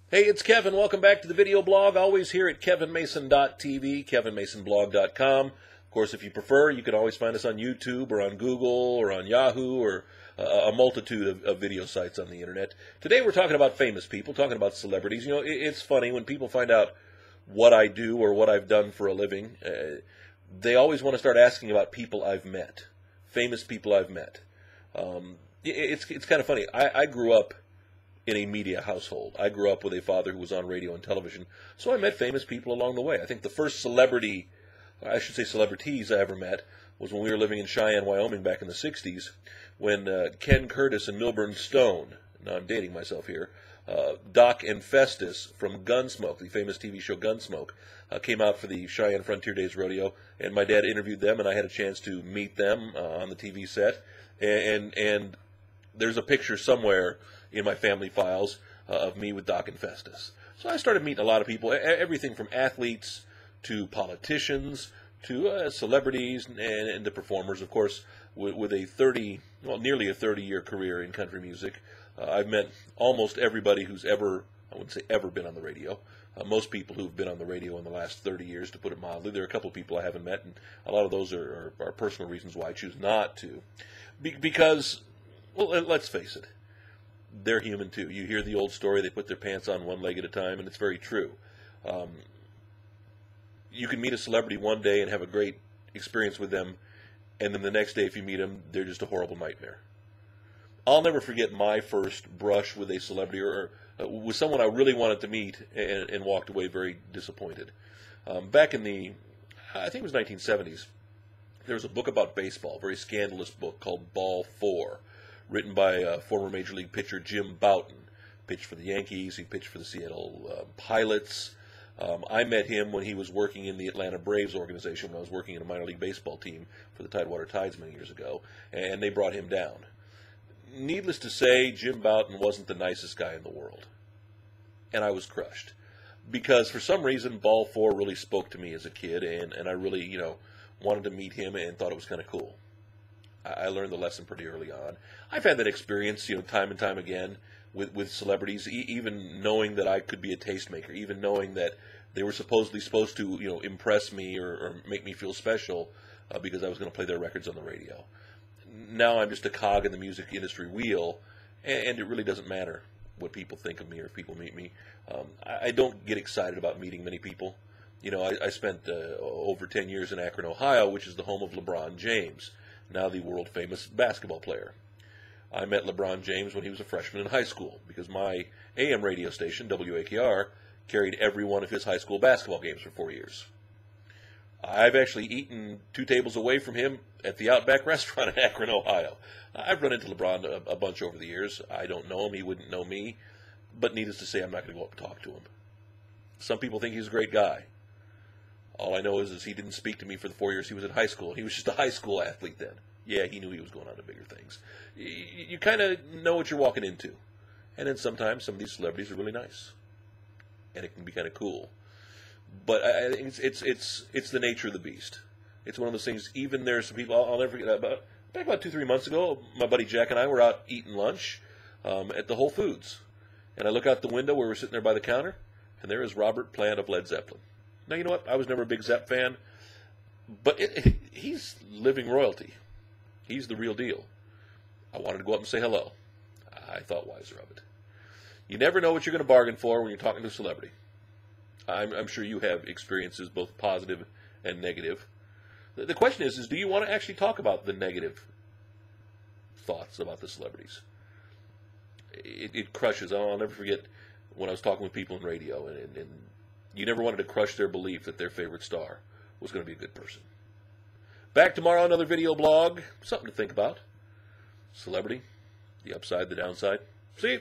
Hey, it's Kevin. Welcome back to the video blog. Always here at kevinmason.tv, kevinmasonblog.com. Of course, if you prefer, you can always find us on YouTube or on Google or on Yahoo or a multitude of video sites on the internet. Today we're talking about famous people, talking about celebrities. You know, it's funny when people find out what I do or what I've done for a living. They always want to start asking about people I've met, famous people I've met. It's kind of funny. I grew up in a media household. I grew up with a father who was on radio and television, so I met famous people along the way. I think the first celebrity, I should say celebrities I ever met, was when we were living in Cheyenne, Wyoming back in the 60s, when Ken Curtis and Milburn Stone, now I'm dating myself here, Doc and Festus from Gunsmoke, the famous TV show Gunsmoke, came out for the Cheyenne Frontier Days Rodeo, and my dad interviewed them, and I had a chance to meet them on the TV set, and there's a picture somewhere in my family files of me with Doc and Festus. So I started meeting a lot of people, everything from athletes to politicians to celebrities and to performers. Of course, with a nearly a 30-year career in country music, I've met almost everybody who's ever, I wouldn't say ever been on the radio. Most people who've been on the radio in the last 30 years, to put it mildly. There are a couple of people I haven't met, and a lot of those are personal reasons why I choose not to. Because, well, let's face it, they're human too. You hear the old story, they put their pants on one leg at a time, and it's very true. You can meet a celebrity one day and have a great experience with them, and then the next day if you meet them, they're just a horrible nightmare. I'll never forget my first brush with a celebrity or with someone I really wanted to meet and walked away very disappointed. Back in the, I think it was 1970s, there was a book about baseball, a very scandalous book called Ball 4, written by former Major League pitcher Jim Bouton. Pitched for the Yankees, he pitched for the Seattle Pilots. I met him when he was working in the Atlanta Braves organization, when I was working in a minor league baseball team for the Tidewater Tides many years ago, and they brought him down. Needless to say, Jim Bouton wasn't the nicest guy in the world, and I was crushed. Because for some reason, Ball 4 really spoke to me as a kid, and I really, wanted to meet him and thought it was kind of cool. I learned the lesson pretty early on. I've had that experience, time and time again with celebrities, even knowing that I could be a tastemaker, even knowing that they were supposed to, impress me or make me feel special because I was going to play their records on the radio. Now I'm just a cog in the music industry wheel, and it really doesn't matter what people think of me or if people meet me. I don't get excited about meeting many people. I spent over 10 years in Akron, Ohio, which is the home of LeBron James, now the world-famous basketball player. I met LeBron James when he was a freshman in high school because my AM radio station, WAKR, carried every one of his high school basketball games for 4 years. I've actually eaten 2 tables away from him at the Outback restaurant in Akron, Ohio. I've run into LeBron a bunch over the years. I don't know him. He wouldn't know me. But needless to say, I'm not going to go up and talk to him. Some people think he's a great guy. All I know is he didn't speak to me for the 4 years he was in high school. He was just a high school athlete then. Yeah, he knew he was going on to bigger things. You kind of know what you're walking into. And then sometimes some of these celebrities are really nice. And it can be kind of cool. But I think it's the nature of the beast. It's one of those things, even there's some people, I'll never forget, back about 2-3 months ago, my buddy Jack and I were out eating lunch at the Whole Foods. And I look out the window where we're sitting there by the counter, and there is Robert Plant of Led Zeppelin. Now, you know what? I was never a big Zepp fan, but he's living royalty. He's the real deal. I wanted to go up and say hello. I thought wiser of it. You never know what you're going to bargain for when you're talking to a celebrity. I'm sure you have experiences, both positive and negative. The question is do you want to actually talk about the negative thoughts about the celebrities? It crushes. I'll never forget when I was talking with people in radio, and you never wanted to crush their belief that their favorite star was going to be a good person. Back tomorrow, another video blog. Something to think about. Celebrity, the upside, the downside. See you.